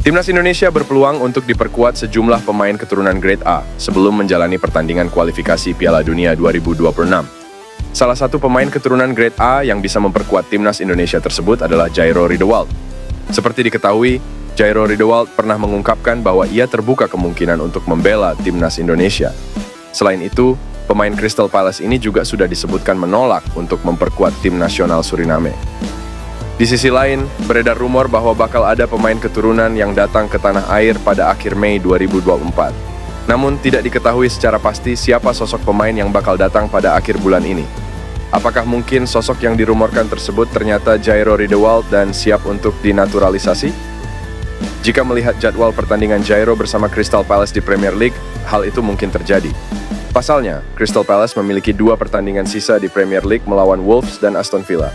Timnas Indonesia berpeluang untuk diperkuat sejumlah pemain keturunan Grade A sebelum menjalani pertandingan kualifikasi Piala Dunia 2026. Salah satu pemain keturunan Grade A yang bisa memperkuat Timnas Indonesia tersebut adalah Jairo Riedewald. Seperti diketahui, Jairo Riedewald pernah mengungkapkan bahwa ia terbuka kemungkinan untuk membela Timnas Indonesia. Selain itu, pemain Crystal Palace ini juga sudah disebutkan menolak untuk memperkuat tim nasional Suriname. Di sisi lain, beredar rumor bahwa bakal ada pemain keturunan yang datang ke tanah air pada akhir Mei 2024. Namun, tidak diketahui secara pasti siapa sosok pemain yang bakal datang pada akhir bulan ini. Apakah mungkin sosok yang dirumorkan tersebut ternyata Jairo Riedewald dan siap untuk dinaturalisasi? Jika melihat jadwal pertandingan Jairo bersama Crystal Palace di Premier League, hal itu mungkin terjadi. Pasalnya, Crystal Palace memiliki 2 pertandingan sisa di Premier League melawan Wolves dan Aston Villa.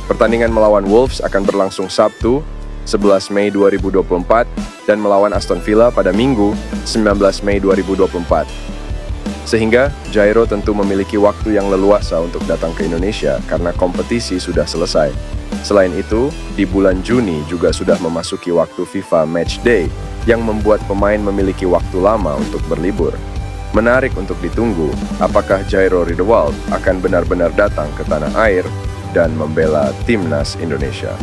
Pertandingan melawan Wolves akan berlangsung Sabtu, 11 Mei 2024, dan melawan Aston Villa pada Minggu, 19 Mei 2024. Sehingga, Jairo tentu memiliki waktu yang leluasa untuk datang ke Indonesia karena kompetisi sudah selesai. Selain itu, di bulan Juni juga sudah memasuki waktu FIFA Matchday yang membuat pemain memiliki waktu lama untuk berlibur. Menarik untuk ditunggu, apakah Jairo Riedewald akan benar-benar datang ke tanah air dan membela Timnas Indonesia.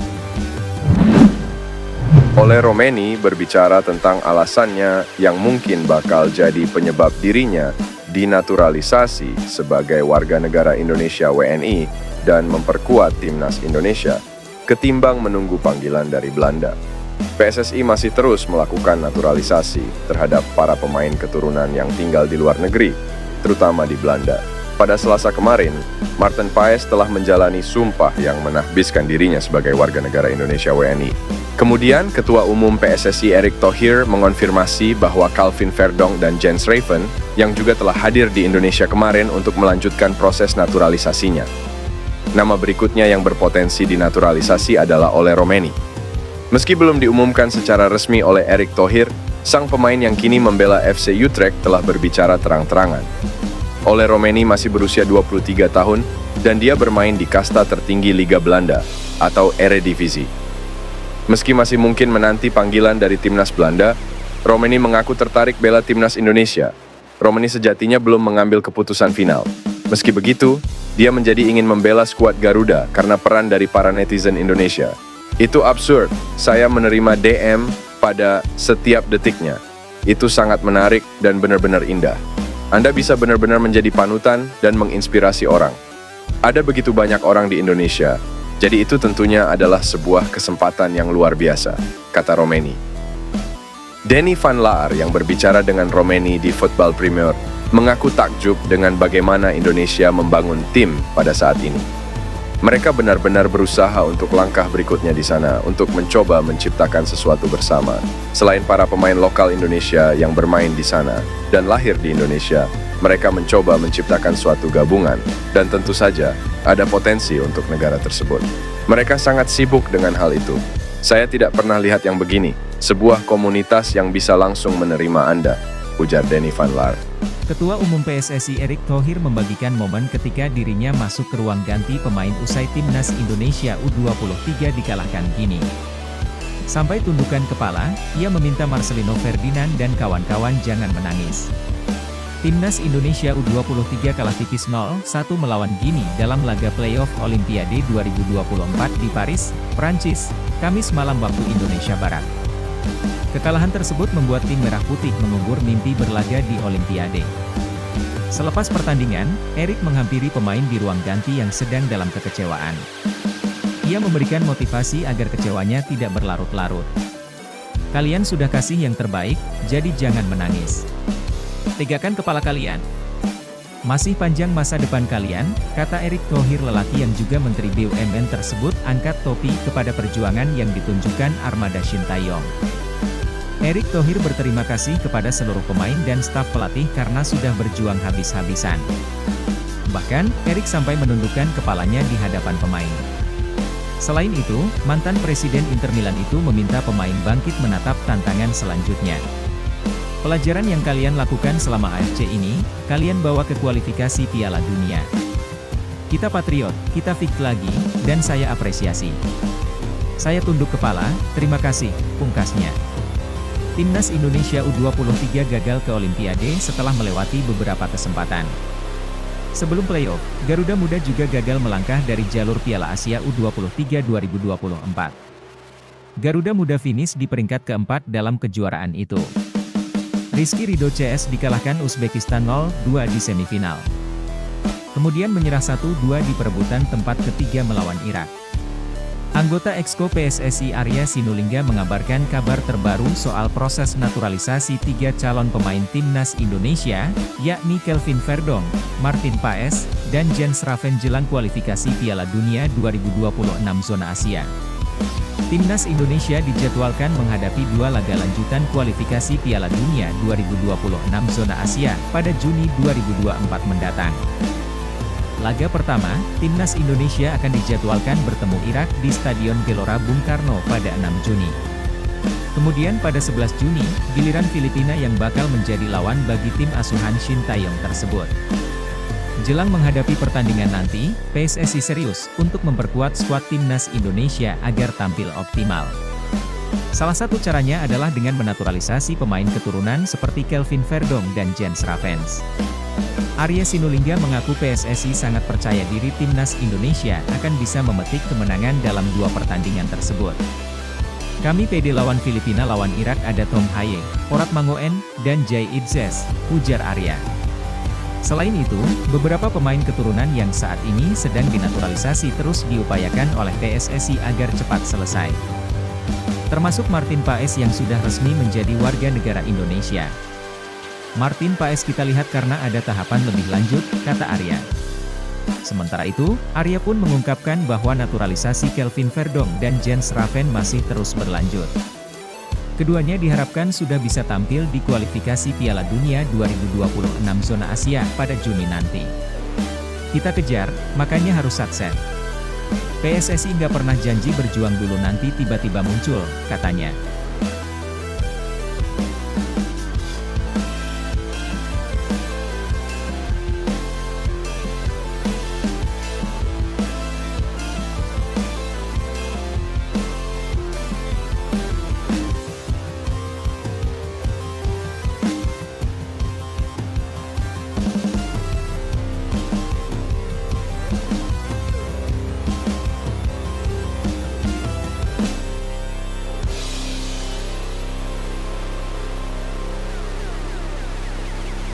Ole Romeni berbicara tentang alasannya yang mungkin bakal jadi penyebab dirinya dinaturalisasi sebagai warga negara Indonesia WNI dan memperkuat Timnas Indonesia ketimbang menunggu panggilan dari Belanda. PSSI masih terus melakukan naturalisasi terhadap para pemain keturunan yang tinggal di luar negeri, terutama di Belanda. Pada Selasa kemarin, Maarten Paes telah menjalani sumpah yang menahbiskan dirinya sebagai warga negara Indonesia WNI. Kemudian, Ketua Umum PSSI Erick Thohir mengonfirmasi bahwa Calvin Verdonk dan Jens Raven yang juga telah hadir di Indonesia kemarin untuk melanjutkan proses naturalisasinya. Nama berikutnya yang berpotensi dinaturalisasi adalah Ole Romeni. Meski belum diumumkan secara resmi oleh Erick Thohir, sang pemain yang kini membela FC Utrecht telah berbicara terang-terangan. Ole Romeni masih berusia 23 tahun dan dia bermain di kasta tertinggi Liga Belanda atau Eredivisie. Meski masih mungkin menanti panggilan dari Timnas Belanda, Romeni mengaku tertarik bela Timnas Indonesia. Romeni sejatinya belum mengambil keputusan final. Meski begitu, dia menjadi ingin membela skuad Garuda karena peran dari para netizen Indonesia. Itu absurd, saya menerima DM pada setiap detiknya. Itu sangat menarik dan benar-benar indah. Anda bisa benar-benar menjadi panutan dan menginspirasi orang. Ada begitu banyak orang di Indonesia, jadi itu tentunya adalah sebuah kesempatan yang luar biasa, kata Romeni. Danny van Laar yang berbicara dengan Romeni di Football Premier mengaku takjub dengan bagaimana Indonesia membangun tim pada saat ini. Mereka benar-benar berusaha untuk langkah berikutnya di sana untuk mencoba menciptakan sesuatu bersama. Selain para pemain lokal Indonesia yang bermain di sana dan lahir di Indonesia, mereka mencoba menciptakan suatu gabungan dan tentu saja ada potensi untuk negara tersebut. Mereka sangat sibuk dengan hal itu. Saya tidak pernah lihat yang begini, sebuah komunitas yang bisa langsung menerima Anda, ujar Danny van Laar. Ketua Umum PSSI Erick Thohir membagikan momen ketika dirinya masuk ke ruang ganti pemain usai Timnas Indonesia U23 dikalahkan Gini. Sampai tundukkan kepala, ia meminta Marcelino Ferdinand dan kawan-kawan jangan menangis. Timnas Indonesia U23 kalah tipis 0-1 melawan Gini dalam laga playoff Olimpiade 2024 di Paris, Prancis, Kamis malam waktu Indonesia Barat. Kekalahan tersebut membuat tim Merah Putih mengubur mimpi berlaga di Olimpiade. Selepas pertandingan, Erick menghampiri pemain di ruang ganti yang sedang dalam kekecewaan. Ia memberikan motivasi agar kecewanya tidak berlarut-larut. Kalian sudah kasih yang terbaik, jadi jangan menangis. Tegakkan kepala kalian. Masih panjang masa depan kalian, kata Erick Thohir. Lelaki yang juga Menteri BUMN tersebut angkat topi kepada perjuangan yang ditunjukkan armada Sintayong. Erick Thohir berterima kasih kepada seluruh pemain dan staf pelatih karena sudah berjuang habis-habisan. Bahkan, Erick sampai menundukkan kepalanya di hadapan pemain. Selain itu, mantan Presiden Inter Milan itu meminta pemain bangkit menatap tantangan selanjutnya. Pelajaran yang kalian lakukan selama AFC ini, kalian bawa ke kualifikasi Piala Dunia. Kita patriot, kita fit lagi, dan saya apresiasi. Saya tunduk kepala, terima kasih, pungkasnya. Timnas Indonesia U23 gagal ke Olimpiade setelah melewati beberapa kesempatan. Sebelum playoff, Garuda Muda juga gagal melangkah dari jalur Piala Asia U23 2024. Garuda Muda finish di peringkat keempat dalam kejuaraan itu. Rizky Ridho CS dikalahkan Uzbekistan 0-2 di semifinal. Kemudian menyerah 1-2 di perebutan tempat ketiga melawan Irak. Anggota Exco PSSI Arya Sinulinga mengabarkan kabar terbaru soal proses naturalisasi 3 calon pemain Timnas Indonesia, yakni Kelvin Verdong, Martin Paes, dan Jens Raven jelang kualifikasi Piala Dunia 2026 zona Asia. Timnas Indonesia dijadwalkan menghadapi 2 laga lanjutan kualifikasi Piala Dunia 2026 zona Asia pada Juni 2024 mendatang. Laga pertama, Timnas Indonesia akan dijadwalkan bertemu Irak di Stadion Gelora Bung Karno pada 6 Juni. Kemudian pada 11 Juni, giliran Filipina yang bakal menjadi lawan bagi tim asuhan Shin Taeyong tersebut. Jelang menghadapi pertandingan nanti, PSSI serius untuk memperkuat skuad Timnas Indonesia agar tampil optimal. Salah satu caranya adalah dengan menaturalisasi pemain keturunan seperti Kelvin Verdong dan Jens Raven. Arya Sinulinga mengaku PSSI sangat percaya diri Timnas Indonesia akan bisa memetik kemenangan dalam 2 pertandingan tersebut. Kami pede lawan Filipina, lawan Irak ada Tom Haye, Orat Mangoen, dan Jay Idzes, ujar Arya. Selain itu, beberapa pemain keturunan yang saat ini sedang dinaturalisasi terus diupayakan oleh PSSI agar cepat selesai. Termasuk Martin Paes yang sudah resmi menjadi warga negara Indonesia. Martin Paes kita lihat karena ada tahapan lebih lanjut, kata Arya. Sementara itu, Arya pun mengungkapkan bahwa naturalisasi Kelvin Verdong dan Jens Raven masih terus berlanjut. Keduanya diharapkan sudah bisa tampil di kualifikasi Piala Dunia 2026 zona Asia pada Juni nanti. Kita kejar, makanya harus sukses. PSSI nggak pernah janji berjuang dulu nanti tiba-tiba muncul, katanya.